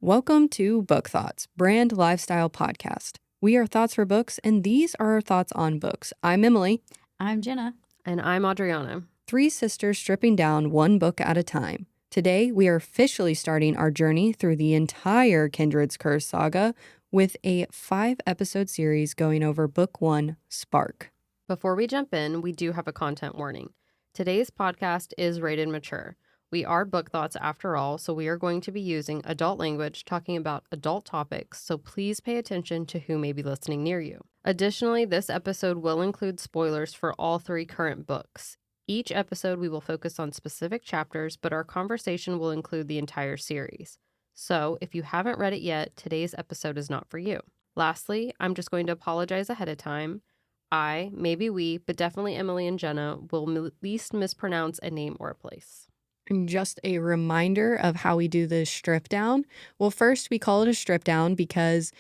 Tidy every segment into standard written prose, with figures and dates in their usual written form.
Welcome to Book Thoughts, brand lifestyle podcast. We are Thoughts for Books, and these are our thoughts on books. I'm Emily. I'm Jenna. And I'm Adriana. Three sisters stripping down one book at a time. Today, we are officially starting our journey through the entire Kindred's Curse saga with a 5-episode series going over Book 1, Spark. Before we jump in, we do have a content warning. Today's podcast is rated mature. We are Book Thoughts after all, so we are going to be using adult language talking about adult topics, so please pay attention to who may be listening near you. Additionally, this episode will include spoilers for all 3 current books. Each episode we will focus on specific chapters, but our conversation will include the entire series. So, if you haven't read it yet, today's episode is not for you. Lastly, I'm just going to apologize ahead of time. I, maybe we, but definitely Emily and Jenna, will at least mispronounce a name or a place. And just a reminder of how we do the strip down. Well, first, we call it a strip down because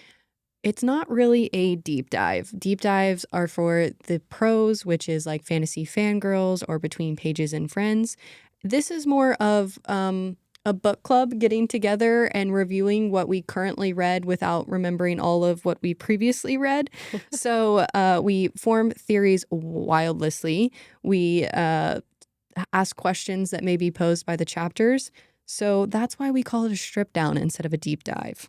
it's not really a deep dive. Deep dives are for the pros, which is like fantasy fangirls or between pages and friends. This is more of a book club getting together and reviewing what we currently read without remembering all of what we previously read. So we form theories wildlessly. We ask questions that may be posed by the chapters. So that's why we call it a strip down instead of a deep dive.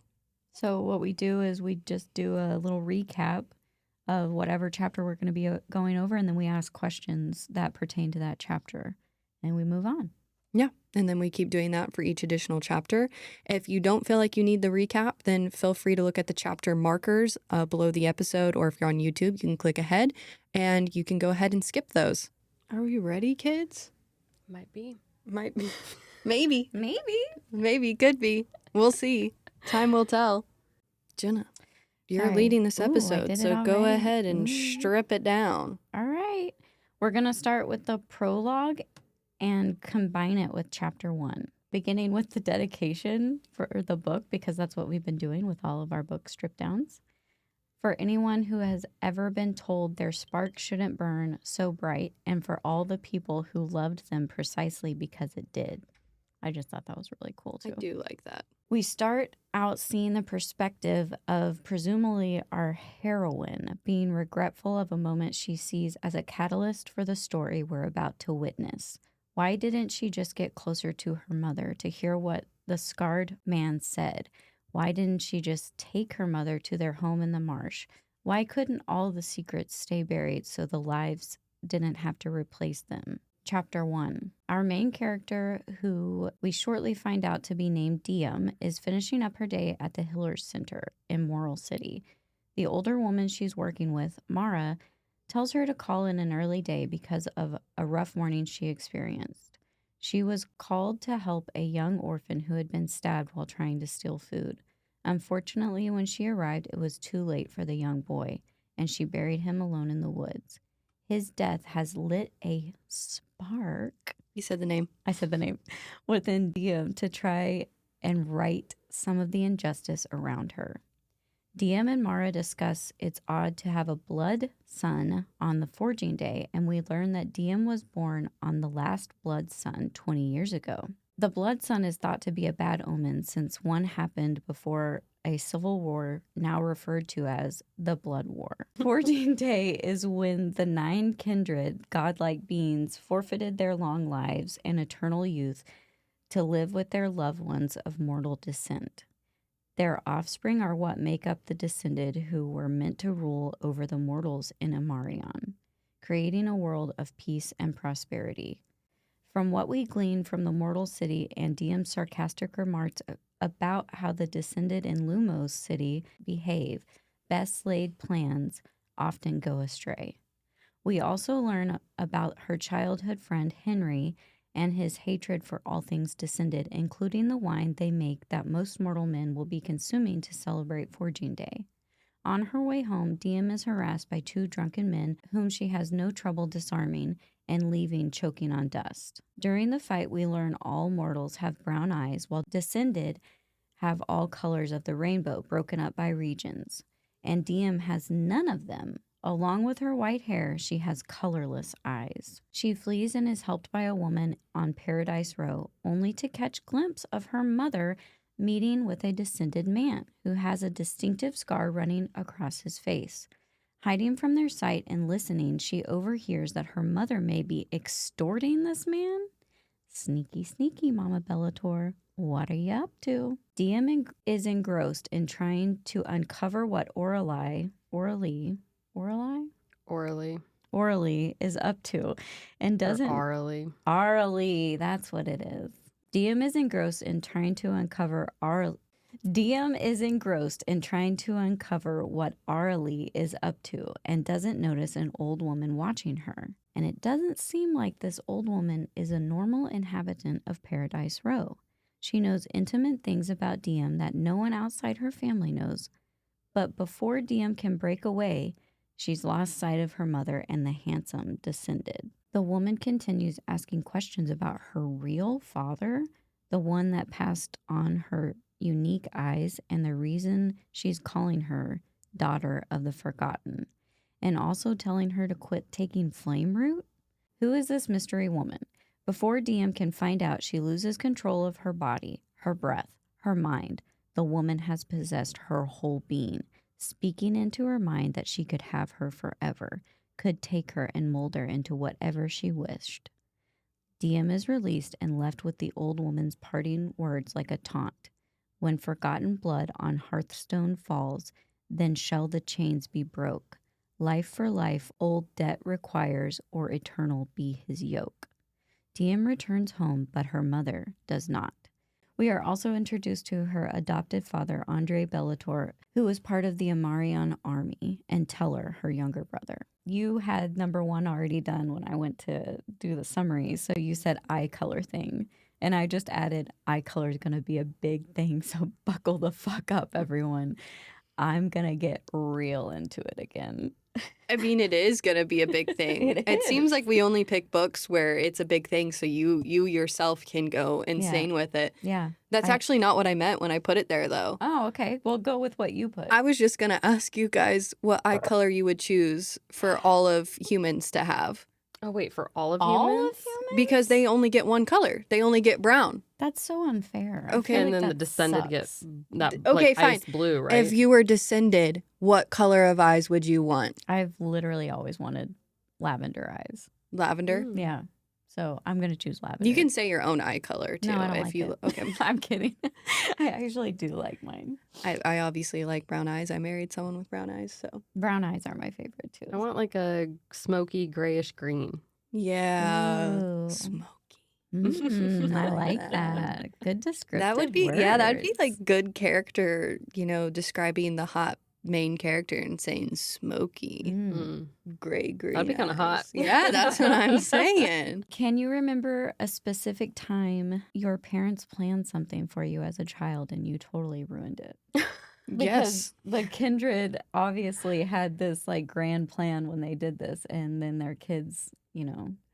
So what we do is we just do a little recap of whatever chapter we're going to be going over, and then we ask questions that pertain to that chapter, and we move on. Yeah, and then we keep doing that for each additional chapter. If you don't feel like you need the recap, then feel free to look at the chapter markers below the episode, or if you're on YouTube, you can click ahead, and you can go ahead and skip those. Are we ready, kids? Might be. Might be. Maybe. Maybe. Could be. We'll see. Time will tell. Jenna, you're Sorry. leading this Ooh, I episode, did it so go already. ahead and strip it down. All right. We're going to start with the prologue and combine it with chapter 1, beginning with the dedication for the book, because that's what we've been doing with all of our book strip downs. For anyone who has ever been told their spark shouldn't burn so bright, and for all the people who loved them precisely because it did. I just thought that was really cool, too. I do like that. We start out seeing the perspective of presumably our heroine being regretful of a moment she sees as a catalyst for the story we're about to witness. Why didn't she just get closer to her mother to hear what the scarred man said? Why didn't she just take her mother to their home in the marsh? Why couldn't all the secrets stay buried so the lives didn't have to replace them? Chapter 1. Our main character, who we shortly find out to be named Diem, is finishing up her day at the Hillers Center in Moral City. The older woman she's working with, Mara, tells her to call in an early day because of a rough morning she experienced. She was called to help a young orphan who had been stabbed while trying to steal food. Unfortunately, when she arrived, it was too late for the young boy, and she buried him alone in the woods. His death has lit a spark. You said the name. I said the name. Within Diem to try and right some of the injustice around her. Diem and Mara discuss it's odd to have a blood sun on the forging day, and we learn that Diem was born on the last blood sun 20 years ago. The blood sun is thought to be a bad omen since one happened before a civil war now referred to as the Blood War. Forging Day is when the 9 kindred, godlike beings forfeited their long lives and eternal youth to live with their loved ones of mortal descent. Their offspring are what make up the descended who were meant to rule over the mortals in Amarion, creating a world of peace and prosperity. From what we glean from the mortal city and Diem's sarcastic remarks about how the descended in Lumos city behave, best laid plans often go astray. We also learn about her childhood friend Henri and his hatred for all things descended, including the wine they make that most mortal men will be consuming to celebrate Forging Day. On her way home, Diem is harassed by 2 drunken men whom she has no trouble disarming and leaving choking on dust. During the fight, we learn all mortals have brown eyes, while descended have all colors of the rainbow broken up by regions, and Diem has none of them. Along with her white hair, she has colorless eyes. She flees and is helped by a woman on Paradise Row, only to catch glimpse of her mother meeting with a descended man who has a distinctive scar running across his face. Hiding from their sight and listening, she overhears that her mother may be extorting this man. Sneaky, sneaky, Mama Bellator. What are you up to? Diem is engrossed in trying to uncover what Orally is up to and doesn't... Orally, that's what it is. Diem is engrossed in trying to uncover what Orally is up to and doesn't notice an old woman watching her. And it doesn't seem like this old woman is a normal inhabitant of Paradise Row. She knows intimate things about Diem that no one outside her family knows. But before Diem can break away, she's lost sight of her mother and the handsome descended. The woman continues asking questions about her real father, the one that passed on her unique eyes, and the reason she's calling her daughter of the forgotten, and also telling her to quit taking flame root. Who is this mystery woman? Before Diem can find out, she loses control of her body, her breath, her mind. The woman has possessed her whole being, speaking into her mind that she could have her forever, could take her and mold her into whatever she wished. Diem is released and left with the old woman's parting words like a taunt. When forgotten blood on hearthstone falls, then shall the chains be broke. Life for life old debt requires, or eternal be his yoke. Diem returns home, but her mother does not. We are also introduced to her adopted father, Andre Bellator, who was part of the Amarian army, and Teller, her younger brother. You had number 1 already done when I went to do the summary, so you said eye color thing. And I just added eye color is going to be a big thing, so buckle the fuck up, everyone. I'm going to get real into it again. I mean, it is going to be a big thing. It seems like we only pick books where it's a big thing so you yourself can go insane with it. Yeah. That's actually not what I meant when I put it there, though. Oh, okay. Well, go with what you put. I was just going to ask you guys what eye color you would choose for all of humans to have. Oh, wait, for all of All humans? of humans? Because they only get one color. They only get brown. That's so unfair. Okay. And then the descended gets gets that Okay, like, fine. ice blue, right? If you were descended, what color of eyes would you want? I've literally always wanted lavender eyes. Lavender? Mm. Yeah. So I'm going to choose lavender. You can say your own eye color, too. No, I don't if like you it. Okay. I'm kidding. I actually do like mine. I obviously like brown eyes. I married someone with brown eyes, so. Brown eyes are my favorite, too. I want like a smoky grayish green. Yeah. Ooh. Smoky. I like that. Good descriptive That would be, words. yeah, that would be like good character, describing the hot main character and saying smoky, gray, green. That'd be kind of hot. Yeah, that's what I'm saying. Can you remember a specific time your parents planned something for you as a child and you totally ruined it? Yes. Because the Kindred obviously had this like grand plan when they did this, and then their kids,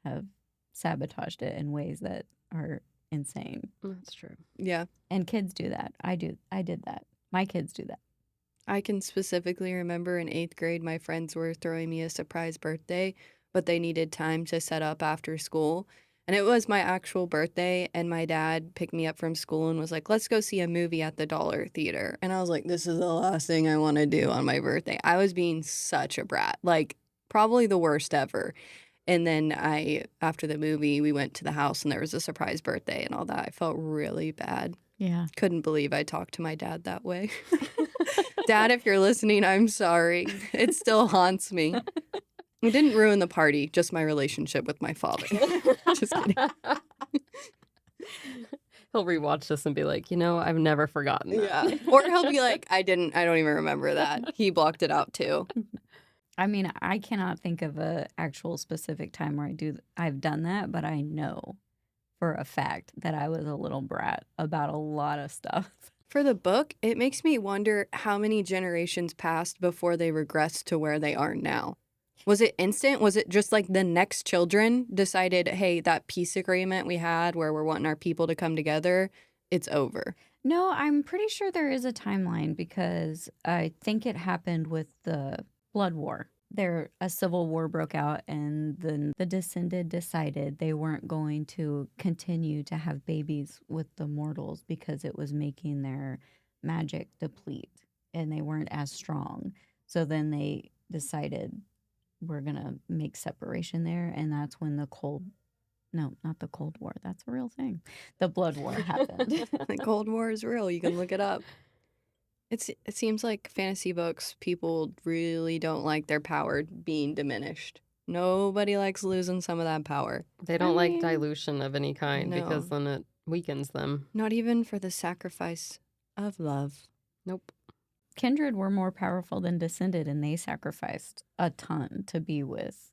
have sabotaged it in ways that are insane. That's true. Yeah. And kids do that. I did that. My kids do that. I can specifically remember in 8th grade, my friends were throwing me a surprise birthday, but they needed time to set up after school. And it was my actual birthday, and my dad picked me up from school and was like, let's go see a movie at the Dollar Theater. And I was like, this is the last thing I want to do on my birthday. I was being such a brat, like probably the worst ever. And then after the movie, we went to the house and there was a surprise birthday and all that. I felt really bad. Yeah. Couldn't believe I talked to my dad that way. Dad, if you're listening, I'm sorry. It still haunts me. It didn't ruin the party, just my relationship with my father. Just kidding. He'll rewatch this and be like, I've never forgotten that. Yeah. Or he'll be like, I don't even remember that. He blocked it out too. I mean, I cannot think of a actual specific time where I've done that, but I know for a fact that I was a little brat about a lot of stuff. For the book, it makes me wonder how many generations passed before they regressed to where they are now. Was it instant? Was it just like the next children decided, hey, that peace agreement we had where we're wanting our people to come together, it's over? No, I'm pretty sure there is a timeline because I think it happened with the Blood War. a civil war broke out, and then the Descended decided they weren't going to continue to have babies with the mortals because it was making their magic deplete and they weren't as strong. So then they decided we're going to make separation there, and that's when the not the Cold War. That's a real thing. The Blood War happened. The Cold War is real. You can look it up. It seems like fantasy books, people really don't like their power being diminished. Nobody likes losing some of that power. They don't like dilution of any kind because No. then it weakens them. Not even for the sacrifice of love. Nope. Kindred were more powerful than Descended, and they sacrificed a ton to be with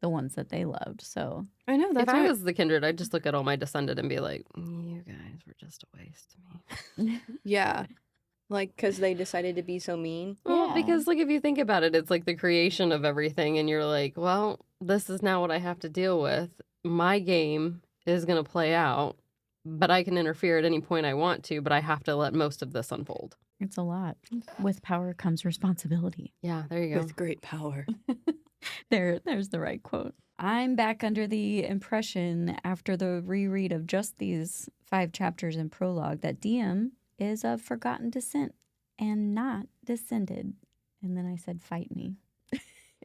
the ones that they loved. So I know, that's if I what- was the Kindred, I'd just look at all my Descended and be like, you guys were just a waste to me. Yeah. Like, because they decided to be so mean. Well, Yeah. because like if you think about it, it's like the creation of everything, and you're like, well, this is now what I have to deal with. My game is going to play out, but I can interfere at any point I want to, but I have to let most of this unfold. it's a lot. With power comes responsibility. Yeah, there you go. With great power. There's the right quote. I'm back under the impression after the reread of just these 5 chapters in Prologue that Diem is of forgotten descent and not descended. And then I said, fight me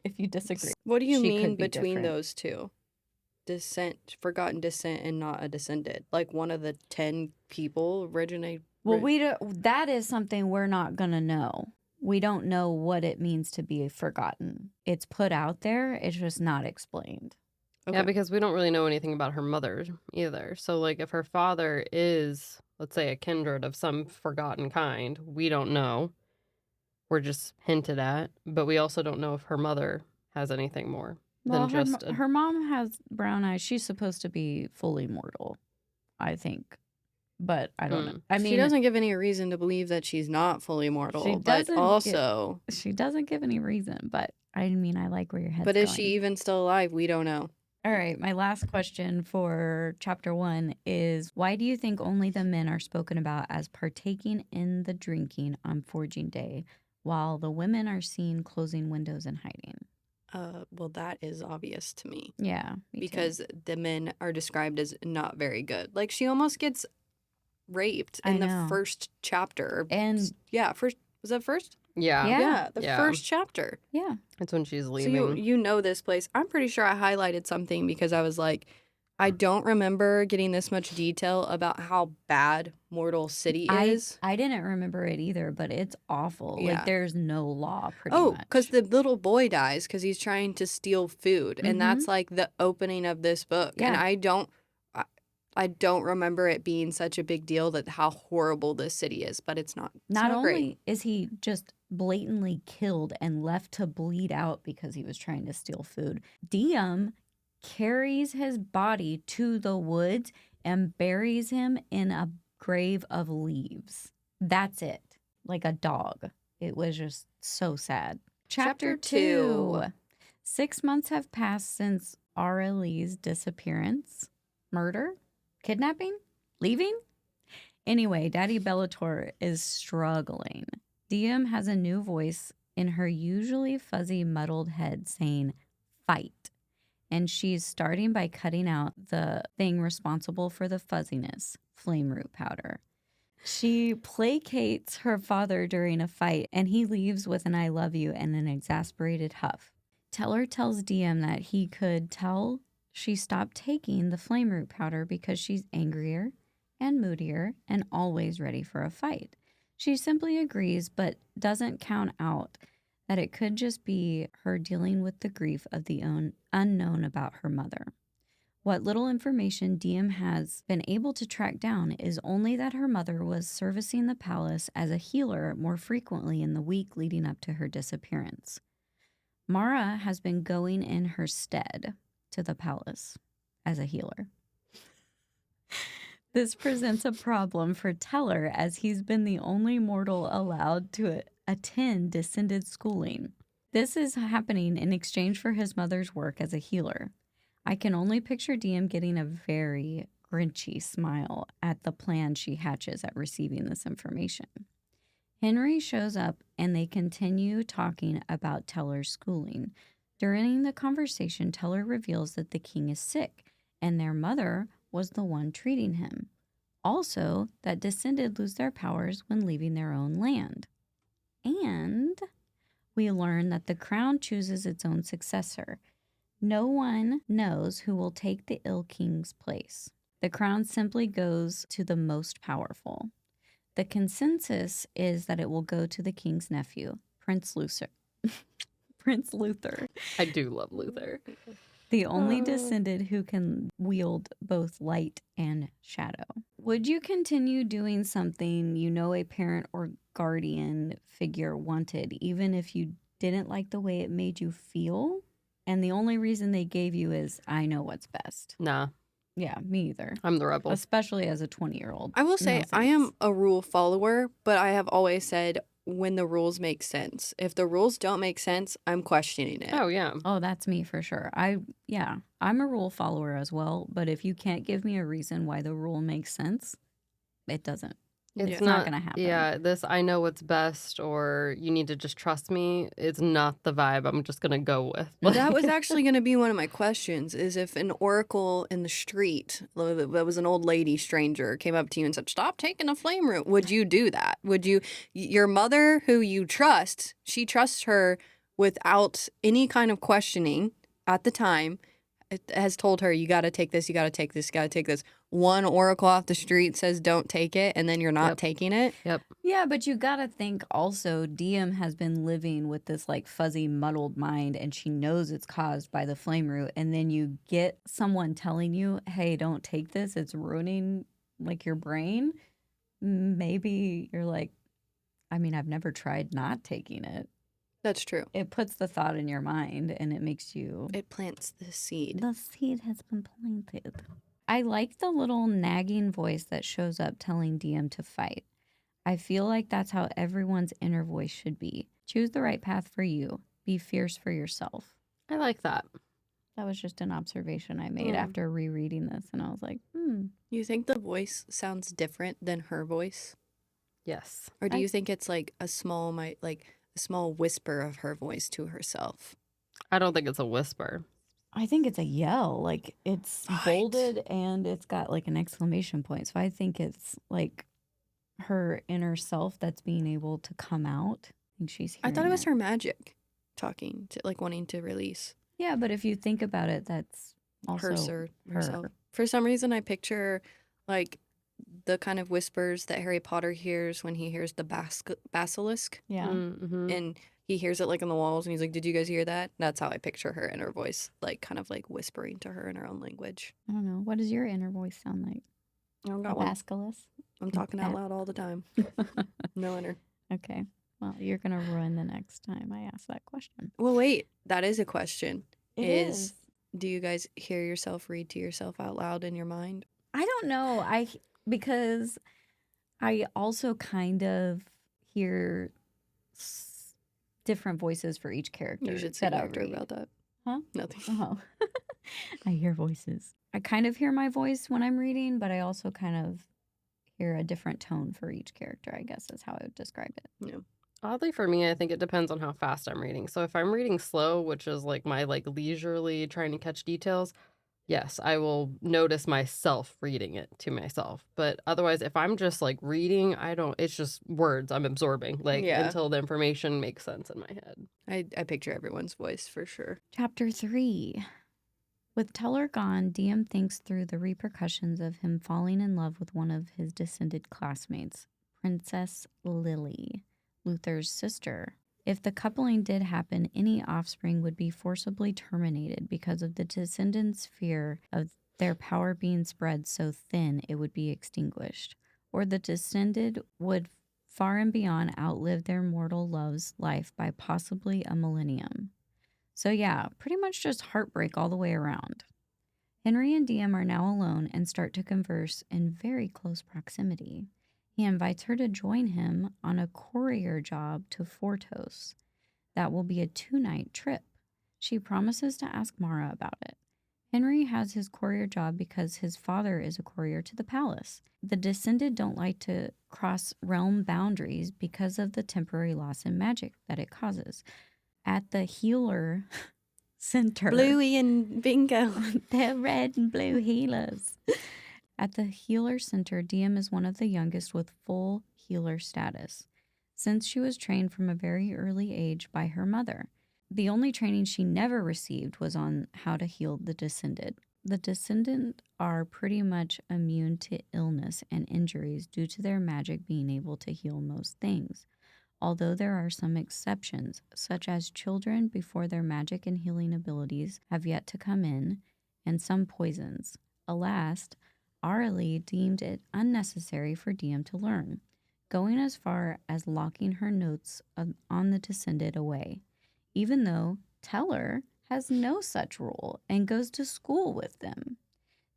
if you disagree. What do you She mean could be between different. those two? Descent, forgotten descent, and not a descended. Like one of the 10 people originate. Well, that is something we're not going to know. We don't know what it means to be forgotten. It's put out there. It's just not explained. Okay. Yeah, because we don't really know anything about her mother either. So, like, if her father is, let's say, a kindred of some forgotten kind, we don't know. We're just hinted at. But we also don't know if her mother has anything more Well, than just her mom has brown eyes. She's supposed to be fully mortal, I think. But I don't know. I mean, she doesn't give any reason to believe that she's not fully mortal. But also, she doesn't give any reason. But I mean, I like where your head's but is going. she even still alive? We don't know. All right, my last question for chapter 1 is, why do you think only the men are spoken about as partaking in the drinking on Forging Day, while the women are seen closing windows and hiding? Well, that is obvious to me. Yeah, me too. Because the men are described as not very good. Like, she almost gets raped I in the know. first chapter. And Yeah, first. Was that first? Yeah. Yeah. The Yeah. first chapter. yeah, That's when she's So leaving. you know this place. I'm pretty sure I highlighted something because I was like, I don't remember getting this much detail about how bad Mortal City is. I didn't remember it either, but it's awful. Yeah. Like, there's no law, pretty Oh, much. because the little boy dies because he's trying to steal food, and that's like the opening of this book. And Yeah. I don't remember it being such a big deal that how horrible this city is, but it's not. It's Not only great. is he just blatantly killed and left to bleed out because he was trying to steal food, Diem carries his body to the woods and buries him in a grave of leaves. That's it. Like a dog. It was just so sad. Chapter 2. 6 months have passed since Aurelie's disappearance. Murder? Kidnapping? Leaving? Anyway, Daddy Bellator is struggling. Diem has a new voice in her usually fuzzy, muddled head saying, fight. And she's starting by cutting out the thing responsible for the fuzziness, flame root powder. She placates her father during a fight, and he leaves with an I love you and an exasperated huff. Teller tells Diem that he could tell she stopped taking the flame root powder because she's angrier and moodier and always ready for a fight. She simply agrees, but doesn't count out that it could just be her dealing with the grief of the unknown about her mother. What little information Diem has been able to track down is only that her mother was servicing the palace as a healer more frequently in the week leading up to her disappearance. Mara has been going in her stead to the palace as a healer. This presents a problem for Teller as he's been the only mortal allowed to attend descended schooling. This is happening in exchange for his mother's work as a healer. I can only picture Diem getting a very grinchy smile at the plan she hatches at receiving this information. Henri shows up and they continue talking about Teller's schooling. During the conversation, Teller reveals that the king is sick and their mother was the one treating him. Also, that descended lose their powers when leaving their own land. And we learn that the crown chooses its own successor. No one knows who will take the ill king's place. The crown simply goes to the most powerful. The consensus is that it will go to the king's nephew, Prince Luther. Prince Luther, I do love Luther. the only descendant who can wield both light and shadow. Would you continue doing something you know a parent or guardian figure wanted, even if you didn't like the way it made you feel? And the only reason they gave you is, I know what's best. Nah, Yeah, me either. I'm the rebel. Especially as a 20-year-old. I will say No I am thanks. a rule follower, but I have always said when the rules make sense. If the rules don't make sense, I'm questioning it. Oh, yeah. Oh, that's me for sure. I'm a rule follower as well, but if you can't give me a reason why the rule makes sense, it doesn't. It's not going to happen. Yeah, this I know what's best, or you need to just trust me. It's not the vibe I'm just going to go with. That was actually going to be one of my questions, is if an oracle in the street, that was an old lady stranger, came up to you and said, stop taking a flame root, would you do that? Would you, your mother who you trust, she trusts her without any kind of questioning at the time, has told her, you got to take this, you got to take this, you got to take this. One oracle off the street says don't take it, and then you're not Yep. taking it. Yep. Yeah, but you got to think also Diem has been living with this like fuzzy, muddled mind, and she knows it's caused by the flame root. And then you get someone telling you, hey, don't take this, it's ruining like your brain. Maybe you're like, I mean, I've never tried not taking it. That's true. It puts the thought in your mind and it makes you. It plants the seed. The seed has been planted. I like the little nagging voice that shows up telling Diem to fight. I feel like that's how everyone's inner voice should be. Choose the right path for you. Be fierce for yourself. I like that. That was just an observation I made Mm. after rereading this, and I was like, You think the voice sounds different than her voice? Yes. Or do you think it's like a small whisper of her voice to herself? I don't think it's a whisper. I think it's a yell. Like it's Right. bolded and it's got like an exclamation point. So I think it's like her inner self that's being able to come out. I think she's I hearing thought it was her magic talking, to like wanting to release Yeah, but if you think about it, that's also herself. For some reason, I picture like the kind of whispers that Harry Potter hears when he hears the basilisk, Yeah. Mm-hmm. and he hears it like in the walls, and he's like, "Did you guys hear that?" That's how I picture her inner voice, like kind of like whispering to her in her own language. I don't know. What does your inner voice sound like? I don't A got one. basilisk? I'm talking out loud all the time. No inner. Okay. Well, you're going to ruin the next time I ask that question. Well, wait, that is a question. It is. Do you guys hear yourself read to yourself out loud in your mind? I don't know. Because I also kind of hear different voices for each character. You should say that I character read. about that. Huh? Nothing. Oh. I hear voices. I kind of hear my voice when I'm reading, but I also kind of hear a different tone for each character, I guess is how I would describe it. Oddly for me, I think it depends on how fast I'm reading. So if I'm reading slow, which is like my like leisurely trying to catch details, yes, I will notice myself reading it to myself. But otherwise, if I'm just like reading, it's just words I'm absorbing like Yeah. until the information makes sense in my head. I picture everyone's voice for sure. Chapter 3. With Teller gone, Diem thinks through the repercussions of him falling in love with one of his descended classmates, Princess Lily, Luther's sister. If the coupling did happen, any offspring would be forcibly terminated because of the descendants' fear of their power being spread so thin it would be extinguished, or the descended would far and beyond outlive their mortal love's life by possibly a millennium. So yeah, pretty much just heartbreak all the way around. Henri and Diem are now alone and start to converse in very close proximity. He invites her to join him on a courier job to Fortos. That will be a 2-night trip. She promises to ask Mara about it. Henri has his courier job because his father is a courier to the palace. The Descended don't like to cross realm boundaries because of the temporary loss in magic that it causes. At the healer center... Bluey and Bingo. They're red and blue healers. At the healer center, Diem is one of the youngest with full healer status, since she was trained from a very early age by her mother. The only training she never received was on how to heal the Descended. The Descendant are pretty much immune to illness and injuries due to their magic being able to heal most things, although there are some exceptions, such as children before their magic and healing abilities have yet to come in, and some poisons. Alas, Arlie deemed it unnecessary for Diem to learn, going as far as locking her notes on the Descended away, even though Teller has no such rule and goes to school with them.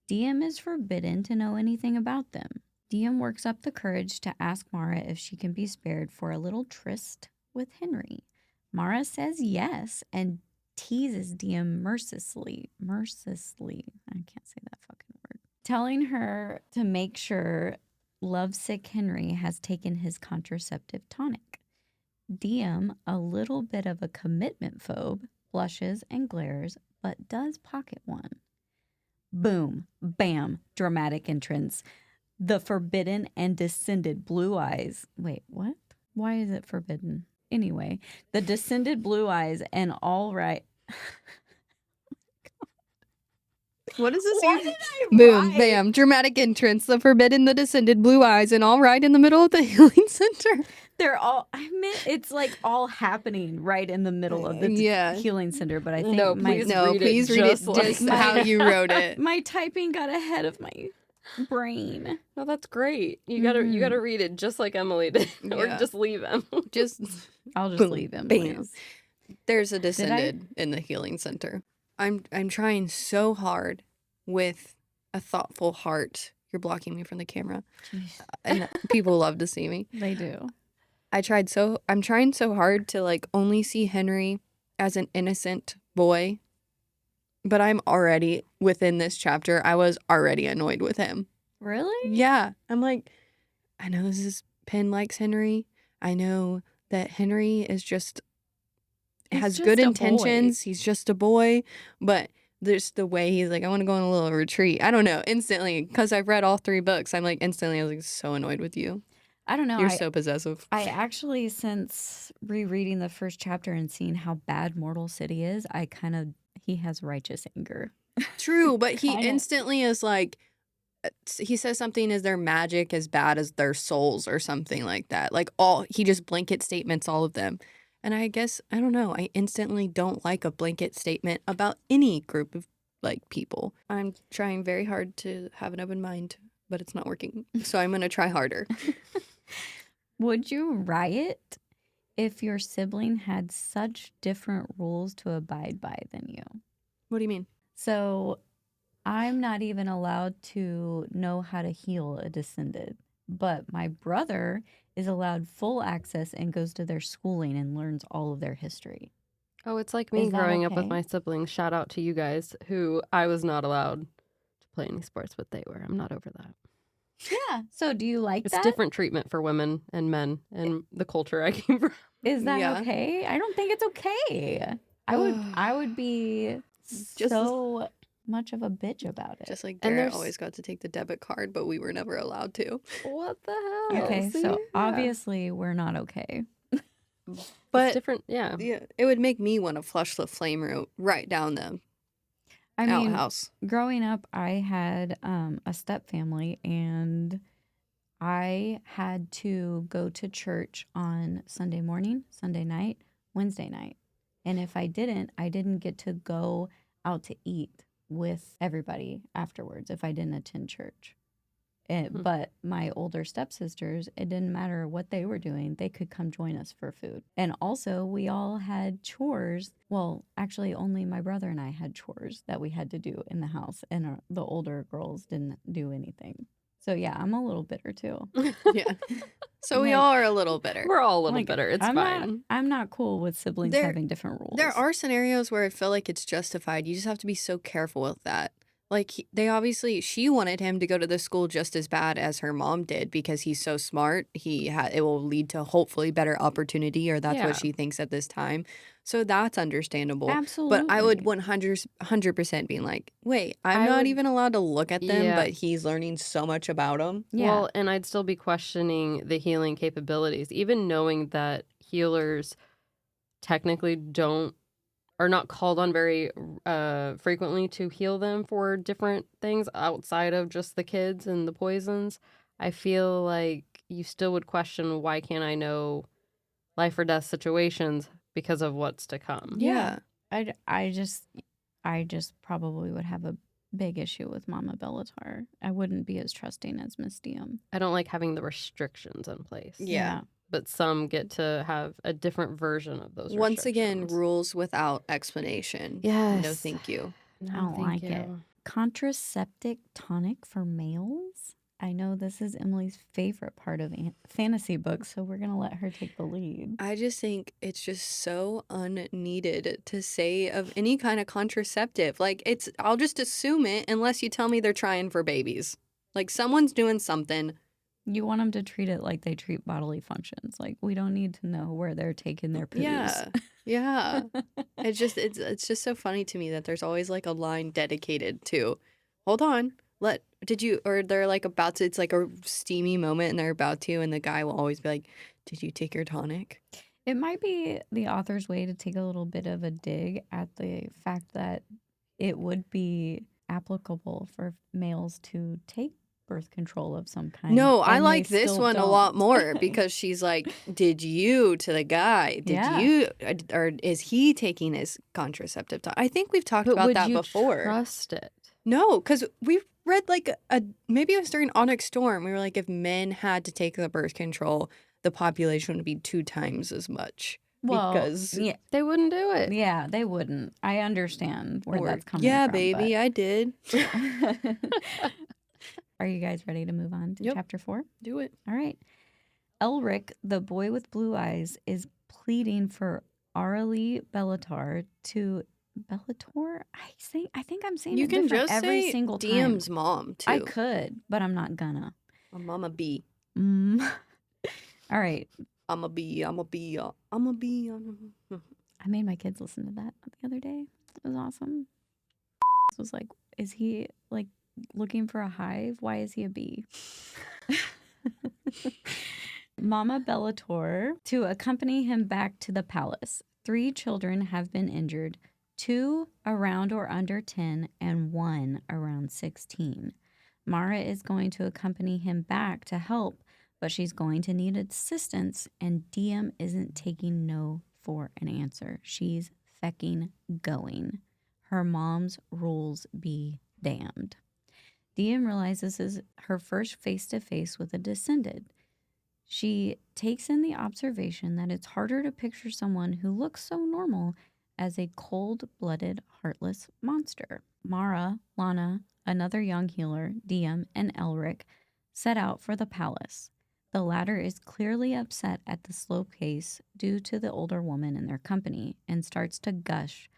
Diem is forbidden to know anything about them. Diem works up the courage to ask Mara if she can be spared for a little tryst with Henri. Mara says yes and teases Diem mercilessly. I can't say that fucking word. Telling her to make sure lovesick Henri has taken his contraceptive tonic. Diem, a little bit of a commitment phobe, blushes and glares, but does pocket one. Boom, bam, dramatic entrance. The forbidden and Descended blue eyes. Wait, what? Why is it forbidden? Anyway, the Descended blue eyes and all right. What is this? What did I Boom, write? bam, dramatic entrance, the forbidden, the Descended, blue eyes, and all right in the middle of the healing center. They're all, I meant it's like all happening right in the middle of the healing center, but I think please read it just how you wrote it. My typing got ahead of my brain. No, that's great. You gotta read it just like Emily did, or Yeah. just leave him. I'll just leave him. Bam. Please. There's a Descended in the healing center. I'm trying so hard with a thoughtful heart. You're blocking me from the camera. Jeez. And people love to see me. They do. I'm trying so hard to like only see Henri as an innocent boy. But I'm already within this chapter. I was already annoyed with him. Really? Yeah. I'm like, I know Penn likes Henri. I know that Henri is has good intentions. He's just a boy. But there's the way he's like, I want to go on a little retreat. I don't know. Instantly, because I've read all 3 books, I'm like, instantly, I was like, so annoyed with you. I don't know. You're so possessive. I actually, since rereading the first chapter and seeing how bad Mortal City is, he has righteous anger. True, but he Kinda. instantly is like, he says something, is their magic as bad as their souls or something like that. Like he just blanket statements all of them. And I guess, I don't know, I instantly don't like a blanket statement about any group of like people. I'm trying very hard to have an open mind, but it's not working. So I'm going to try harder. Would you riot if your sibling had such different rules to abide by than you? What do you mean? So I'm not even allowed to know how to heal a Descended, but my brother is allowed full access and goes to their schooling and learns all of their history. Oh, it's like me Is that growing up okay? with my siblings. Shout out to you guys, who I was not allowed to play any sports, but they were. I'm not over that. Yeah. So do you like It's that? different treatment for women and men and the culture I came from. Is that Yeah. okay? I don't think it's okay. I would be Just- so much of a bitch about it. Just like And Dara there's- always got to take the debit card, but we were never allowed to. What the hell? Okay, See? so Yeah. obviously we're not okay. But It's different, yeah. yeah, it would make me want to flush the flame route right down the I mean, outhouse. growing up, I had a step family, and I had to go to church on Sunday morning, Sunday night, Wednesday night. And if I didn't get to go out to eat with everybody afterwards if I didn't attend church. But my older stepsisters, it didn't matter what they were doing. They could come join us for food. And also, we all had chores. Well, actually, only my brother and I had chores that we had to do in the house. And the older girls didn't do anything. So yeah, I'm a little bitter too. Yeah. So we Like, all are a little bitter. We're all a little Like, bitter. It's I'm fine. I'm not cool with siblings There- having different rules. There are scenarios where I feel like it's justified. You just have to be so careful with that. Like, she wanted him to go to the school just as bad as her mom did because he's so smart. It will lead to hopefully better opportunity, or that's Yeah. what she thinks at this time. So that's understandable. Absolutely. But I would 100% be like, wait, I'm I not would- even allowed to look at them, Yeah. but he's learning so much about them. Yeah. Well, and I'd still be questioning the healing capabilities, even knowing that healers technically are not called on very frequently to heal them for different things outside of just the kids and the poisons. I feel like you still would question, why can't I know life or death situations because of what's to come? Yeah. I just probably would have a big issue with Mama Bellatar. I wouldn't be as trusting as Miss Diem. I don't like having the restrictions in place. Yeah. But some get to have a different version of those Once again, restrictions. rules without explanation. Yes. No, thank you. I don't like it. Contraceptic tonic for males? I know this is Emily's favorite part of fantasy books, so we're going to let her take the lead. I just think it's just so unneeded to say of any kind of contraceptive. Like, I'll just assume it unless you tell me they're trying for babies. Like, someone's doing something. You want them to treat it like they treat bodily functions. Like, we don't need to know where they're taking their poos. Yeah. Yeah. it's just so funny to me that there's always like a line dedicated to, hold on, they're like about to, it's like a steamy moment and they're about to, and the guy will always be like, did you take your tonic? It might be the author's way to take a little bit of a dig at the fact that it would be applicable for males to take birth control of some kind. No, I and like they this still one a lot don't. more because she's like, did you to the guy? Did Yeah. you, or is he taking his contraceptive time? I think we've talked But about would that you before. trust it? No, because we read like maybe it was during Onyx Storm. We were like, if men had to take the birth control, the population would be 2 times as much. Well, because yeah, They wouldn't do it. yeah, they wouldn't. I understand where or, that's coming yeah, from. baby, I did. but- Are you guys ready to move on to Yep. chapter 4? Do it. All right. Elric, the boy with blue eyes, is pleading for Arlie Bellatar to Bellator. I think I'm saying You it can different just every say single time. Diem's mom too. I could, but I'm not gonna. A mama bee. Mm. All right. I'm a bee. I made my kids listen to that the other day. It was awesome. It was like, is he like looking for a hive? Why is he a bee? Mama Bellator to accompany him back to the palace. 3 children have been injured, 2 around or under 10 and 1 around 16. Mara is going to accompany him back to help, but she's going to need assistance, and Diem isn't taking no for an answer. She's fecking going. Her mom's rules be damned. Diem realizes this is her first face-to-face with a descendant. She takes in the observation that it's harder to picture someone who looks so normal as a cold-blooded, heartless monster. Mara, Lana, another young healer, Diem, and Elric set out for the palace. The latter is clearly upset at the slow pace due to the older woman in their company and starts to gush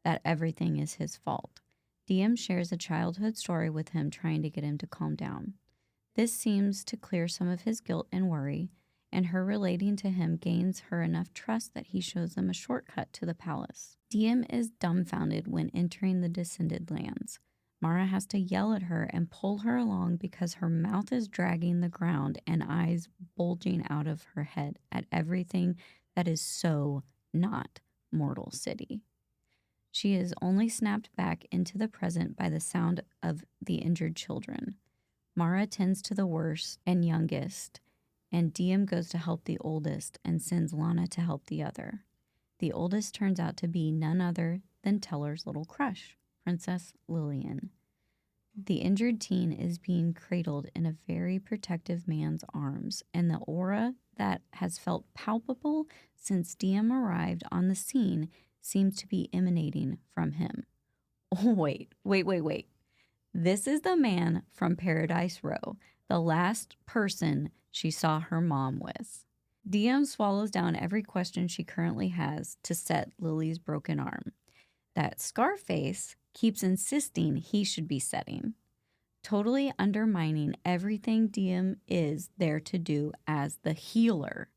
that everything is his fault. Diem shares a childhood story with him, trying to get him to calm down. This seems to clear some of his guilt and worry, and her relating to him gains her enough trust that he shows them a shortcut to the palace. Diem is dumbfounded when entering the descended lands. Mara has to yell at her and pull her along because her mouth is dragging the ground and eyes bulging out of her head at everything that is so not Mortal City. She is only snapped back into the present by the sound of the injured children. Mara tends to the worst and youngest, and Diem goes to help the oldest and sends Lana to help the other. The oldest turns out to be none other than Teller's little crush, Princess Lillian. The injured teen is being cradled in a very protective man's arms, and the aura that has felt palpable since Diem arrived on the scene seems to be emanating from him. Oh, wait. This is the man from Paradise Row, the last person she saw her mom with. Diem swallows down every question she currently has to set Lily's broken arm that Scarface keeps insisting he should be setting, totally undermining everything Diem is there to do as the healer.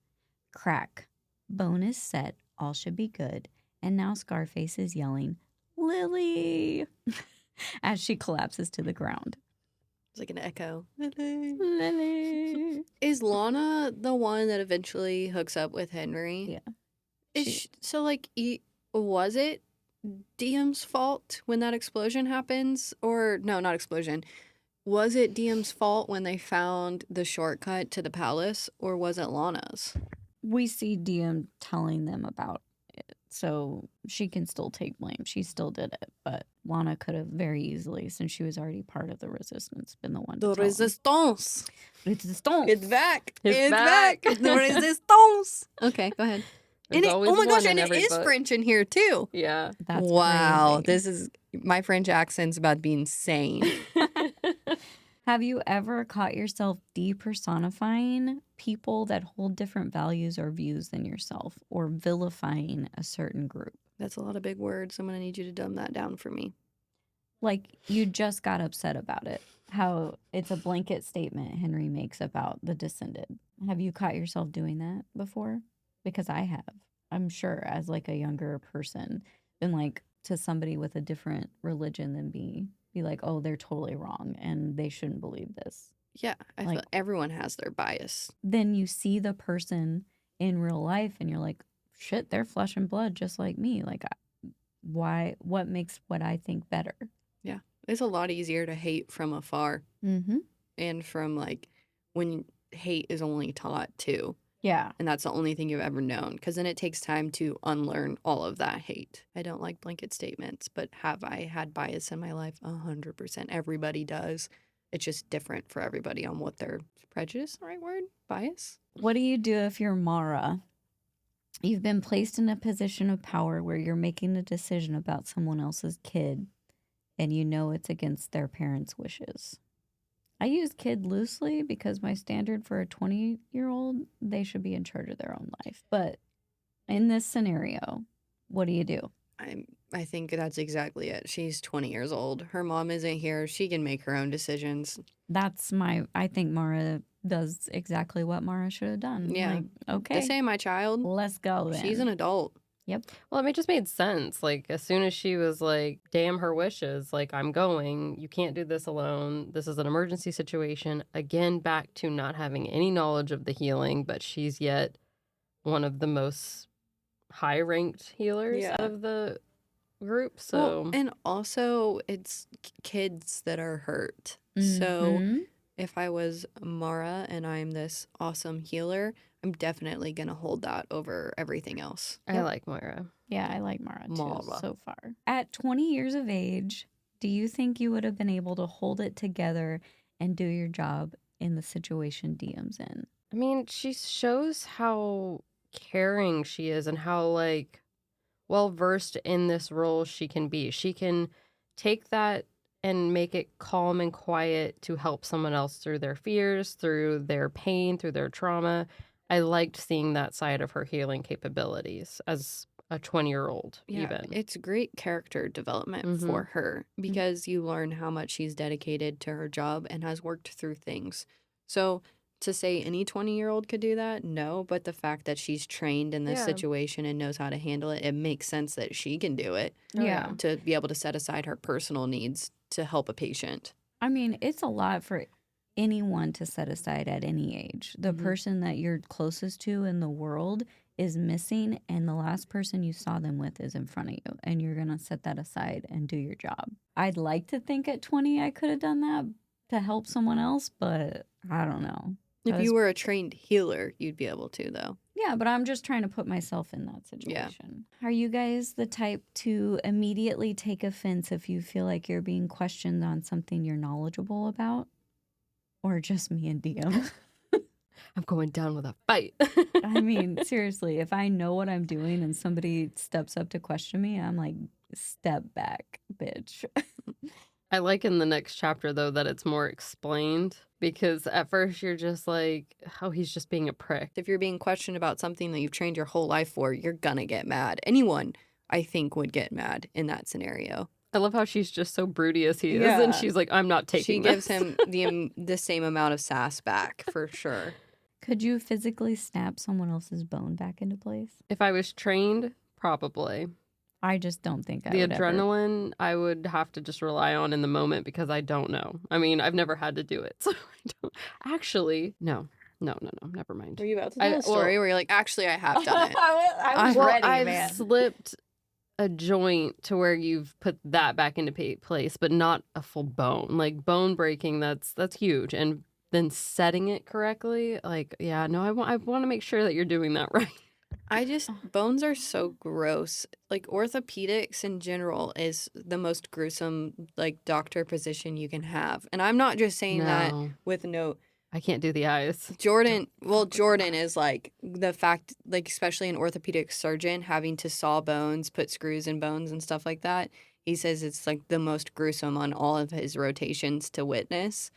Crack. Bone is set. All should be good. And now Scarface is yelling, Lily, as she collapses to the ground. It's like an echo. Lily. Lily. Is Lana the one that eventually hooks up with Henri? Yeah. Was it Diem's fault when that explosion happens? Or, no, not explosion. Was it Diem's fault when they found the shortcut to the palace? Or was it Lana's? We see Diem telling them about it, so she can still take blame. She still did it, but Lana could have very easily, since she was already part of the resistance, been the one to The tell them. resistance. Resistance. It's back. It's back. The resistance. Okay, go ahead. There's always oh my one gosh, in and it every is book. French in here too. Yeah. That's wow, crazy. this is my French accent's about to be insane. Have you ever caught yourself depersonifying people that hold different values or views than yourself, or vilifying a certain group? That's a lot of big words. I'm gonna need you to dumb that down for me. Like, you just got upset about it. How it's a blanket statement Henri makes about the descended. Have you caught yourself doing that before? Because I have. I'm sure, as like a younger person, been like to somebody with a different religion than me, be like, oh, they're totally wrong and they shouldn't believe this. Yeah, I Like- feel everyone has their bias. Then you see the person in real life and you're like, shit, they're flesh and blood just like me. Like, why? What makes what I think better? It's a lot easier to hate from afar Mm-hmm. and from like when hate is only taught too. Yeah. And that's the only thing you've ever known. Because then it takes time to unlearn all of that hate. I don't like blanket statements, but have I had bias in my life? 100%. Everybody does. It's just different for everybody on what their prejudice, the right word? Bias? What do you do if you're Mara? You've been placed in a position of power where you're making a decision about someone else's kid and you know it's against their parents' wishes. I use kid loosely because my standard for a 20-year-old, they should be in charge of their own life. But in this scenario, what do you do? I think that's exactly it. She's 20 years old. Her mom isn't here. She can make her own decisions. I think Mara does exactly what Mara should have done. Yeah. Like, okay, This ain't my child. let's go then. She's an adult. Well, it just made sense. Like, as soon as she was like, damn her wishes, like, I'm going, you can't do this alone. This is an emergency situation. Again, back to not having any knowledge of the healing, but she's yet one of the most high-ranked healers Yeah. out of the group. So, Well, and also, it's kids that are hurt. So Mhm. if I was Mara and I'm this awesome healer, I'm definitely going to hold that over everything else. I like Moira. Yeah, I like Mara too Mara. so far. At 20 years of age, do you think you would have been able to hold it together and do your job in the situation Diem's in? I mean, she shows how caring she is and how, like, well-versed in this role she can be. She can take that and make it calm and quiet to help someone else through their fears, through their pain, through their trauma. I liked seeing that side of her healing capabilities as a 20-year-old, even. It's great character development for her because you learn how much she's dedicated to her job and has worked through things. So to say any 20-year-old could do that, no, but the fact that she's trained in this Yeah. situation and knows how to handle it, it makes sense that she can do it Oh, yeah. to be able to set aside her personal needs to help a patient. I mean, it's a lot for anyone to set aside at any age. The Mhm. person that you're closest to in the world is missing, and the last person you saw them with is in front of you, and you're going to set that aside and do your job. I'd like to think at 20 I could have done that to help someone else, but I don't know. If you were a trained healer, you'd be able to, though. Yeah, but I'm just trying to put myself in that situation. Are you guys the type to immediately take offense if you feel like you're being questioned on something you're knowledgeable about? Or just me and Diem? I'm going down with a fight. I mean, seriously, if I know what I'm doing and somebody steps up to question me, I'm like, step back, bitch. I like in the next chapter, though, that it's more explained. Because at first you're just like, oh, he's just being a prick. If you're being questioned about something that you've trained your whole life for, you're gonna get mad. Anyone, I think, would get mad in that scenario. I love how she's just so broody as he is, Yeah. and she's like, I'm not taking She gives this. him the same amount of sass back, for sure. Could you physically snap someone else's bone back into place? If I was trained, probably. I just don't think I The would ever. adrenaline, I would have to just rely on in the moment because I don't know. I mean, I've never had to do it, so I don't. Actually, no, never mind. Were you about to tell a story where you're like, actually, I have done it? I was ready, I've man. slipped a joint to where you've put that back into place, but not a full bone. Like bone breaking, that's huge. And then setting it correctly, like, yeah, no, I want to make sure that you're doing that right. Bones are so gross. Like orthopedics in general is the most gruesome, like, doctor position you can have. And I'm not just saying that No. with no. I can't do the eyes. Jordan is like the fact, like, especially an orthopedic surgeon having to saw bones, put screws in bones and stuff like that. He says it's like the most gruesome on all of his rotations to witness.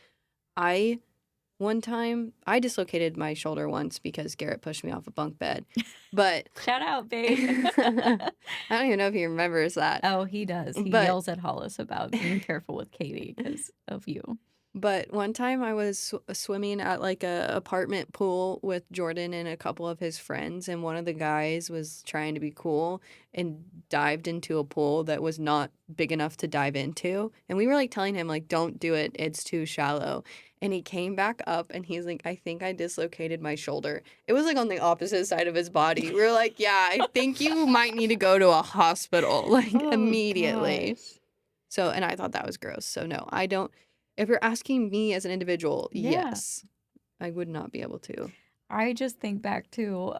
One time, I dislocated my shoulder once because Garrett pushed me off a bunk bed. But Shout out, babe. I don't even know if he remembers that. Oh, he does. He But- yells at Hollis about being careful with Katie because of you. But one time I was swimming at like a apartment pool with Jordan and a couple of his friends, and one of the guys was trying to be cool and dived into a pool that was not big enough to dive into. And we were like telling him, like, don't do it, it's too shallow. And he came back up and he's like, I think I dislocated my shoulder. It was like on the opposite side of his body. We were like, yeah, I think you might need to go to a hospital, like, immediately. Gosh. So, and I thought that was gross. So no, I don't. If you're asking me as an individual, Yeah. yes, I would not be able to. I just think back to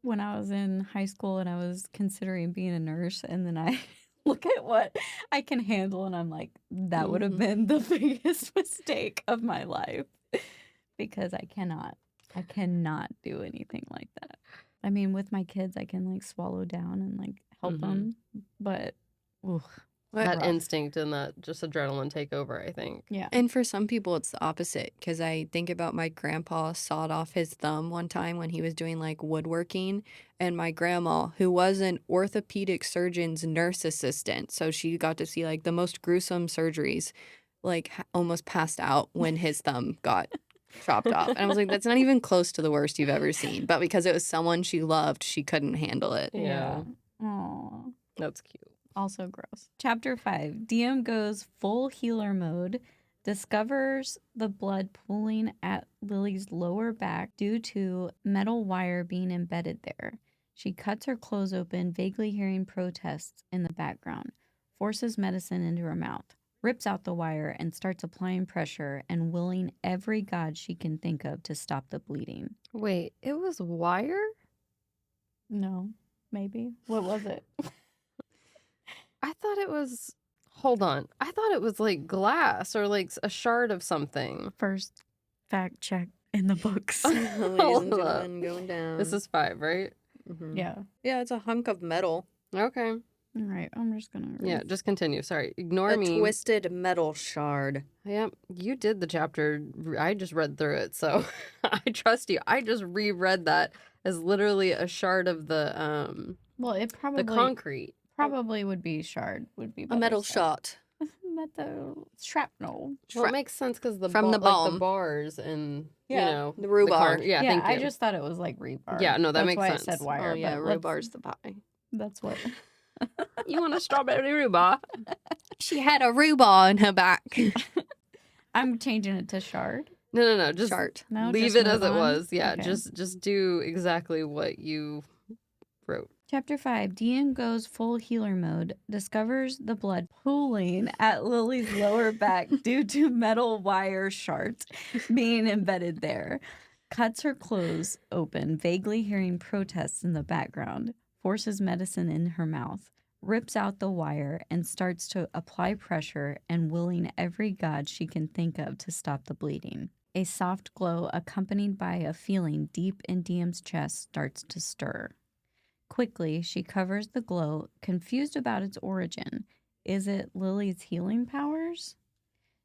when I was in high school and I was considering being a nurse, and then I look at what I can handle and I'm like, that would have Mhm. been the biggest mistake of my life because I cannot do anything like that. I mean, with my kids, I can like swallow down and like help Mhm. them, but oof, That rough. instinct and that just adrenaline take over, I think. Yeah. And for some people, it's the opposite. Because I think about my grandpa sawed off his thumb one time when he was doing like woodworking. And my grandma, who was an orthopedic surgeon's nurse assistant, so she got to see like the most gruesome surgeries, like almost passed out when his thumb got chopped off. And I was like, that's not even close to the worst you've ever seen. But because it was someone she loved, she couldn't handle it. Yeah. Aw. That's cute. Also gross. Chapter 5. Diem goes full healer mode, discovers the blood pooling at Lily's lower back due to metal wire being embedded there. She cuts her clothes open, vaguely hearing protests in the background, forces medicine into her mouth, rips out the wire, and starts applying pressure and willing every god she can think of to stop the bleeding. Wait, it was wire? No, maybe. What was it? I thought it was. Hold on. I thought it was like glass or like a shard of something. First fact check in the books. Ladies and Hold up. gentlemen, going down. This is 5, right? Mhm. Yeah. Yeah, it's a hunk of metal. Okay. All right, I'm just gonna read. Yeah, just continue. Sorry. Ignore A me. twisted metal shard. Yep. You did the chapter. I just read through it, so I trust you. I just reread that as literally a shard of the Well, it the concrete. probably would be shard. Would be A better metal said. shot. Metal shrapnel. Well, it makes sense because From the like bomb. the bars and Yeah, you know the rhubarb. yeah, Yeah, thank you. I just thought it was like rebar. Yeah, no, that That's makes why sense. I said wire. Oh yeah, but let's- rhubar's the pie. That's what. You want a strawberry rhubarb? She had a rhubarb in her back. I'm changing it to shard. No. Just Shart. No, leave just it as move it on? was. Yeah, Okay. just do exactly what you wrote. Chapter 5. Diem goes full healer mode, discovers the blood pooling at Lily's lower back due to metal wire shards being embedded there, cuts her clothes open, vaguely hearing protests in the background, forces medicine in her mouth, rips out the wire, and starts to apply pressure and willing every god she can think of to stop the bleeding. A soft glow accompanied by a feeling deep in Diem's chest starts to stir. Quickly, she covers the glow, confused about its origin. Is it Lily's healing powers?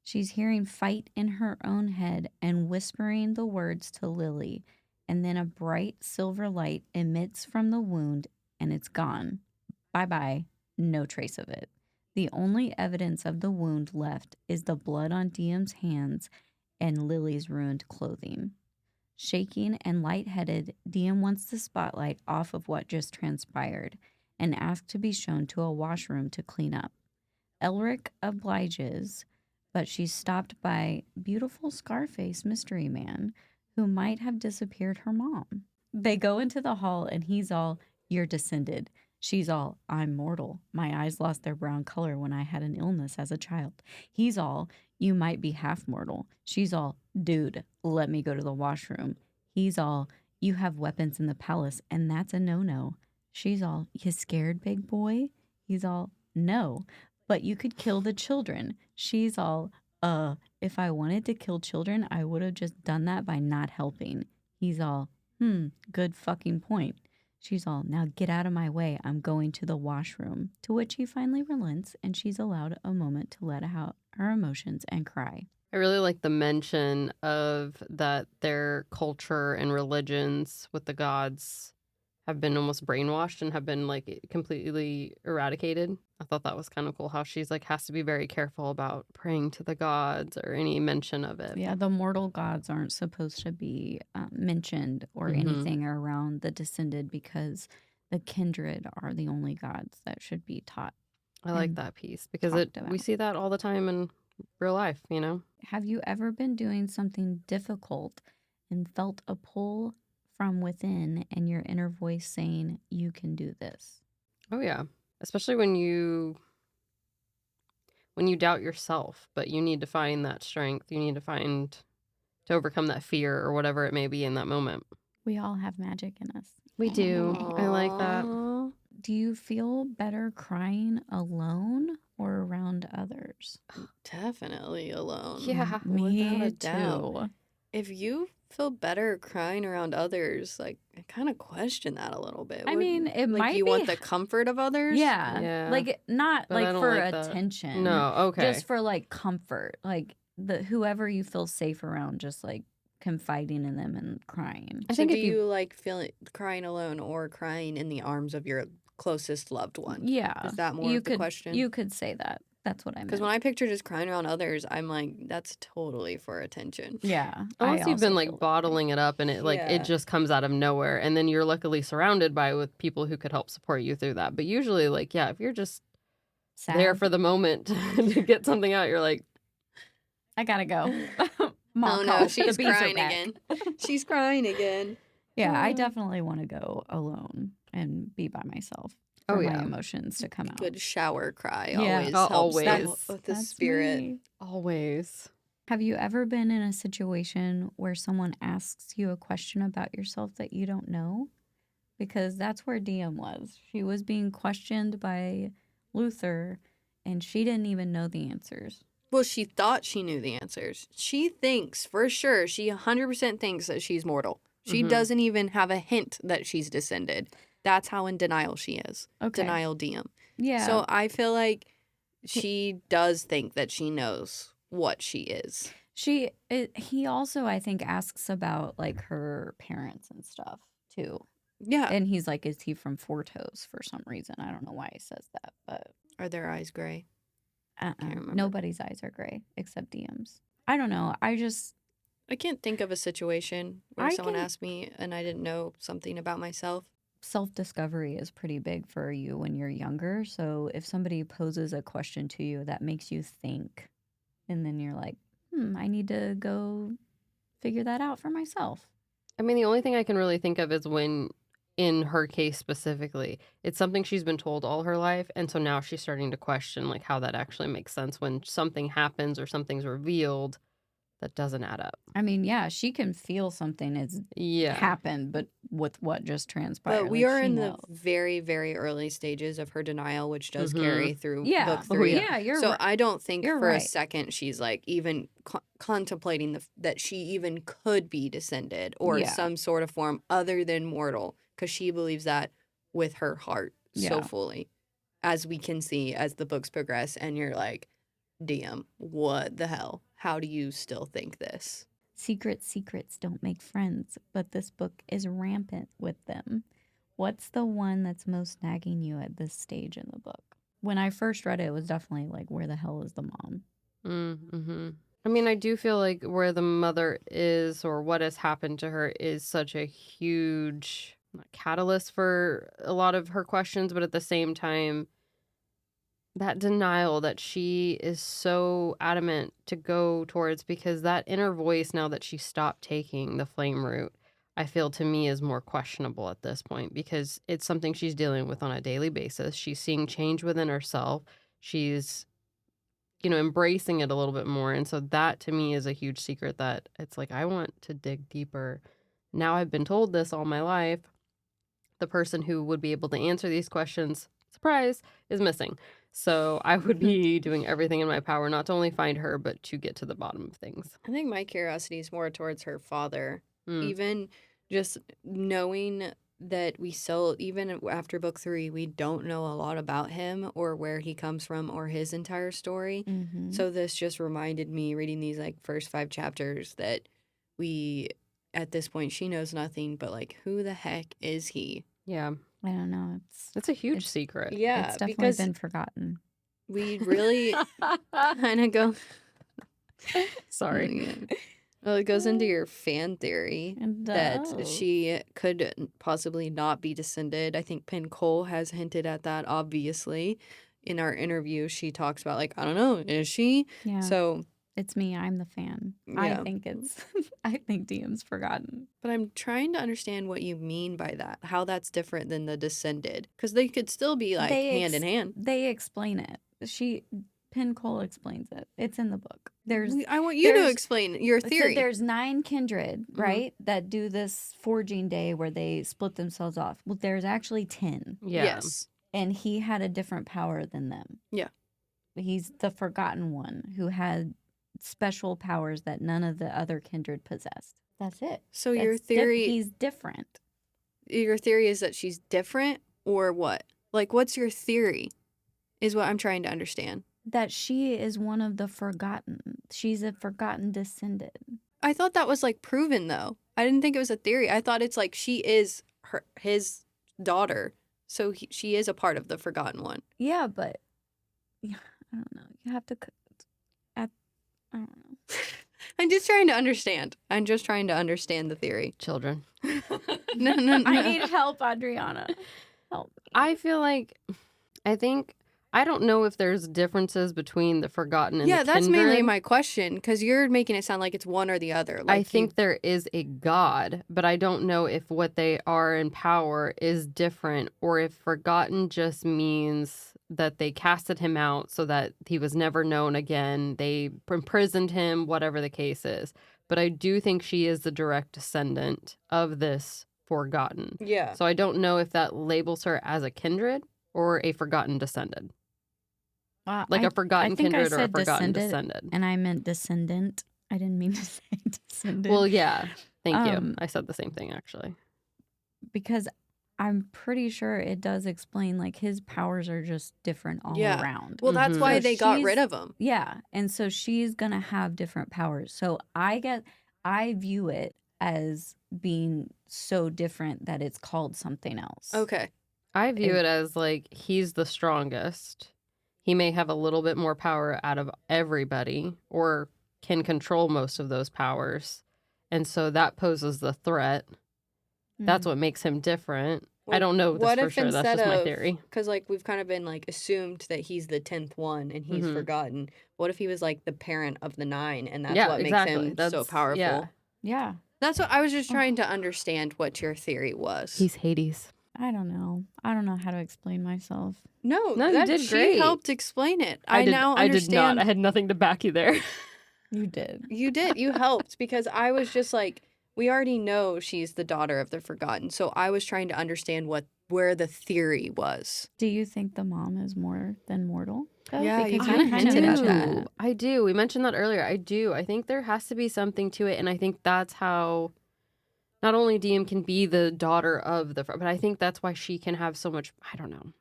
She's hearing fight in her own head and whispering the words to Lily, and then a bright silver light emits from the wound and it's gone. Bye-bye. No trace of it. The only evidence of the wound left is the blood on Diem's hands and Lily's ruined clothing. Shaking and lightheaded, Diem wants the spotlight off of what just transpired and asks to be shown to a washroom to clean up. Elric obliges, but she's stopped by beautiful Scarface mystery man who might have disappeared her mom. They go into the hall and he's all, "You're descended." She's all, "I'm mortal. My eyes lost their brown color when I had an illness as a child." He's all, "You might be half mortal." She's all, "Dude, let me go to the washroom." He's all, "You have weapons in the palace and that's a no-no." She's all, "You scared, big boy?" He's all, "No, but you could kill the children." She's all, if I wanted to kill children, I would have just done that by not helping." He's all, good fucking point." She's all, "Now get out of my way. I'm going to the washroom." To which he finally relents and she's allowed a moment to let out her emotions and cry. I really like the mention of that their culture and religions with the gods have been almost brainwashed and have been like completely eradicated. I thought that was kind of cool how she's like has to be very careful about praying to the gods or any mention of it. Yeah, the mortal gods aren't supposed to be mentioned or anything around the descended because the kindred are the only gods that should be taught. I like that piece because we see that all the time in real life, you know? Have you ever been doing something difficult and felt a pull from within and your inner voice saying, "You can do this"? Oh, yeah. Especially when you doubt yourself, but you need to find that strength. You need to overcome that fear or whatever it may be in that moment. We all have magic in us. We do. Aww. I like that. Do you feel better crying alone or around others? Definitely alone. Yeah, me without a doubt. too. If you feel better crying around others, like I kind of question that a little bit. I mean, it like might you be want the comfort of others. Yeah. Like not But I like don't for like that. attention. No, okay. Just for like comfort, like the whoever you feel safe around, just like confiding in them and crying. I So think do if you like feeling crying alone or crying in the arms of your closest loved one? Yeah, Is that more you of the could question? you could say that. That's what I meant. Because when I picture just crying around others, I'm like, that's totally for attention. yeah, unless I you've been also like feel- bottling it up and it like Yeah. it just comes out of nowhere and then you're luckily surrounded with people who could help support you through that. But usually like, yeah, if you're just sad. there for the moment to get something out, you're like, I gotta go. Oh Mom no, called. she's The bees are crying back. again. She's crying again. Yeah, I definitely want to go alone and be by myself Oh, for yeah. my emotions to come out. Good shower cry Yeah. always Oh, helps always. with the That's spirit. me. always. Have you ever been in a situation where someone asks you a question about yourself that you don't know? Because that's where Diem was. She was being questioned by Luther, and she didn't even know the answers. Well, she thought she knew the answers. She thinks, for sure, she 100% thinks that she's mortal. She Mhm. doesn't even have a hint that she's descended. That's how in denial she is. Okay. Denial Diem. Yeah. So I feel like she does think that she knows what she is. He also, I think, asks about like her parents and stuff too. Yeah. And he's like, is he from Fortos for some reason? I don't know why he says that, but Are their eyes gray? remember. nobody's eyes are gray except Diem's. I don't know. I can't think of a situation where I someone can- asked me and I didn't know something about myself. Self-discovery is pretty big for you when you're younger. So if somebody poses a question to you that makes you think, and then you're like, I need to go figure that out for myself. I mean, the only thing I can really think of is when, in her case specifically, it's something she's been told all her life. And so now she's starting to question like how that actually makes sense when something happens or something's revealed that doesn't add up. I mean, yeah, she can feel something has Yeah. happened, but with what just transpired. But we like, are she in knows. the very, very early stages of her denial, which does Mhm. carry through Yeah. book 3. Yeah, you're So right. I don't think You're for a right. second she's like even contemplating that she even could be descended or Yeah. some sort of form other than mortal, because she believes that with her heart so Yeah. fully, as we can see as the books progress. And you're like, Diem, what the hell? How do you still think this? Secrets don't make friends, but this book is rampant with them. What's the one that's most nagging you at this stage in the book? When I first read it, it was definitely like, where the hell is the mom? Mm-hmm. I mean, I do feel like where the mother is or what has happened to her is such a huge catalyst for a lot of her questions, but at the same time, that denial that she is so adamant to go towards, because that inner voice, now that she stopped taking the flame route, I feel to me is more questionable at this point, because it's something she's dealing with on a daily basis. She's seeing change within herself. She's embracing it a little bit more. And so that to me is a huge secret that it's like, I want to dig deeper. Now I've been told this all my life. The person who would be able to answer these questions, surprise, is missing. So I would be doing everything in my power not to only find her, but to get to the bottom of things. I think my curiosity is more towards her father. Even just knowing that we still, even after book 3, we don't know a lot about him or where he comes from or his entire story. Mm-hmm. So this just reminded me, reading these like first 5 chapters, that we, at this point, she knows nothing, but like, who the heck is he? Yeah. I don't know. It's a huge secret. Yeah, It's definitely because been forgotten. we really kind of go... Sorry. Yeah. Well, it goes into your fan theory that she could possibly not be descended. I think Penn Cole has hinted at that, obviously. In our interview, she talks about, like, I don't know, is she? Yeah. So it's me. I'm the fan. Yeah. I think Diem's forgotten. But I'm trying to understand what you mean by that, how that's different than the descended. Because they could still be, like, hand in hand. They explain it. Penn Cole explains it. It's in the book. I want you to explain your theory. So there's 9 kindred, right, that do this forging day where they split themselves off. Well, there's actually 10. Yeah. Yes. And he had a different power than them. Yeah. He's the forgotten one who had special powers that none of the other kindred possessed. That's it. So your theory... he's different. Your theory is that she's different, or what? Like, what's your theory is what I'm trying to understand. That she is one of the forgotten. She's a forgotten descendant. I thought that was, like, proven, though. I didn't think it was a theory. I thought it's like she is his daughter, so she is a part of the forgotten one. Yeah, but I don't know. You have to... I don't know. I'm just trying to understand. I'm just trying to understand the theory. Children. No. I need help, Adriana. Help me. I feel like, I don't know if there's differences between the forgotten and the kindred. Yeah, that's mainly my question, because you're making it sound like it's one or the other. Like I think there is a God, but I don't know if what they are in power is different, or if forgotten just means that they casted him out so that he was never known again. They imprisoned him, whatever the case is. But I do think she is the direct descendant of this forgotten. Yeah. So I don't know if that labels her as a kindred or a forgotten descended. Like a forgotten kindred or a forgotten descended. And I meant descendant. I didn't mean to say descendant. Well, yeah. Thank you. I said the same thing, actually. Because I'm pretty sure it does explain, like, his powers are just different all around. Well, that's why they got rid of him. Yeah. And so she's going to have different powers. So I view it as being so different that it's called something else. Okay. I view it as, like, he's the strongest. He may have a little bit more power out of everybody, or can control most of those powers. And so that poses the threat. That's what makes him different. Well, I don't know this for sure. That's just my theory. Because, like, we've kind of been, like, assumed that he's the 10th one and he's forgotten. What if he was, like, the parent of the 9, and that's what makes him so powerful? Yeah. That's what I was just trying to understand what your theory was. He's Hades. I don't know. I don't know how to explain myself. No, you did great. She helped explain it. I now understand. I did not. I had nothing to back you there. You did. You did. You helped, because I was just like, we already know she's the daughter of the forgotten. So I was trying to understand where the theory was. Do you think the mom is more than mortal? Yeah, you Because kind of hinted at that. I do. We mentioned that earlier. I do. I think there has to be something to it. And I think that's how not only Diem can be the daughter of the, but I think that's why she can have so much, I don't know.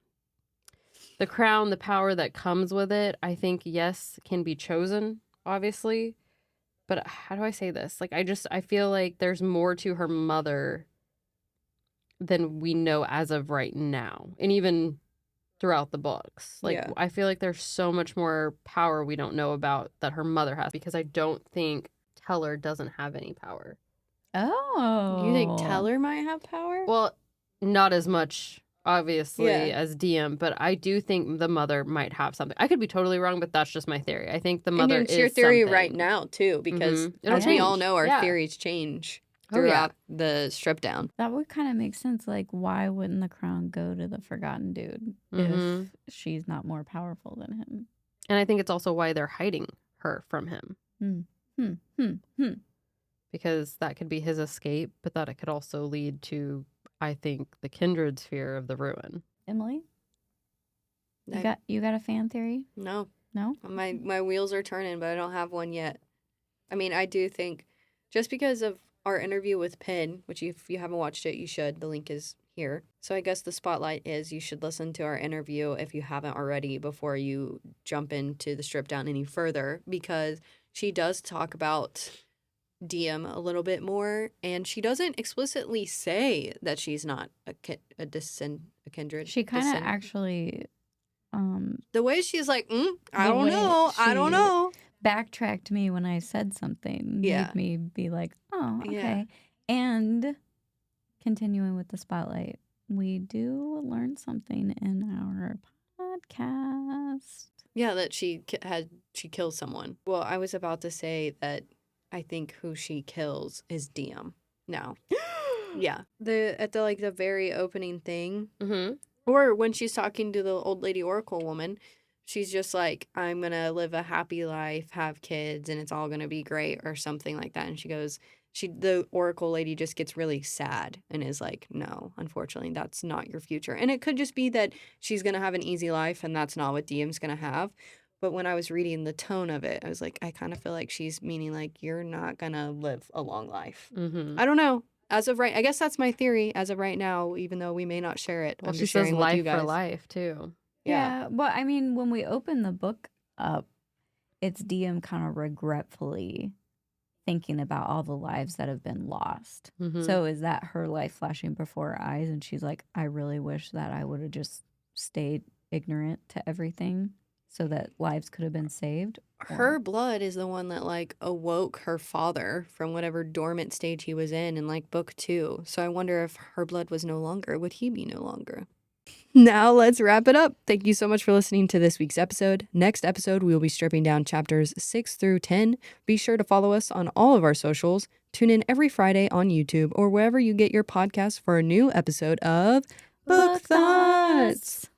the crown, the power that comes with it, I think, yes, can be chosen, obviously. But how do I say this? Like, I feel like there's more to her mother than we know as of right now. And even throughout the books. Like, Yeah. I feel like there's so much more power we don't know about that her mother has, because I don't think Teller doesn't have any power. Oh. You think Teller might have power? Well, not as much, obviously, Yeah. as Diem, but I do think the mother might have something. I could be totally wrong, but that's just my theory. I think the mother and is it's your theory something. right now, too, because It'll as we all change. know, our Yeah. theories change Oh, yeah. throughout the strip down. That would kind of make sense. Like, why wouldn't the crown go to the Forgotten Dude if she's not more powerful than him? And I think it's also why they're hiding her from him. Because that could be his escape, but that it could also lead to, I think, the kindred's fear of the ruin. Emily, I- you got a fan theory? No. No? My wheels are turning, but I don't have one yet. I mean, I do think just because of our interview with Penn, which if you haven't watched it, you should. The link is here. So I guess the spotlight is you should listen to our interview if you haven't already before you jump into the strip down any further, because she does talk about Diem a little bit more, and she doesn't explicitly say that she's not a kindred. She kind of actually the way she's like, I The don't way know. I don't she- know. backtracked me when I said something. Yeah. Made me be like, oh, okay. Yeah. And continuing with the spotlight, we do learn something in our podcast. Yeah, that she kills someone. Well, I was about to say that I think who she kills is Diem. No. Yeah. At the very opening thing, or when she's talking to the old lady oracle woman, she's just like, I'm gonna live a happy life, have kids, and it's all gonna be great, or something like that. And she goes, the oracle lady just gets really sad and is like, no, unfortunately, that's not your future. And it could just be that she's gonna have an easy life, and that's not what Diem's gonna have. But when I was reading the tone of it, I was like, I kind of feel like she's meaning like, you're not gonna live a long life. I don't know. As of right, I guess that's my theory as of right now, even though we may not share it. Well, I'm she just says sharing with life you guys. for life, too. Yeah. Well, I mean, when we open the book up, it's Diem kind of regretfully thinking about all the lives that have been lost. So is that her life flashing before her eyes? And she's like, I really wish that I would have just stayed ignorant to everything so that lives could have been saved. Her blood is the one that awoke her father from whatever dormant stage he was in book 2. So I wonder if her blood was no longer, would he be no longer? Now let's wrap it up. Thank you so much for listening to this week's episode. Next episode, we will be stripping down chapters 6 through 10. Be sure to follow us on all of our socials. Tune in every Friday on YouTube or wherever you get your podcasts for a new episode of Book Thoughts.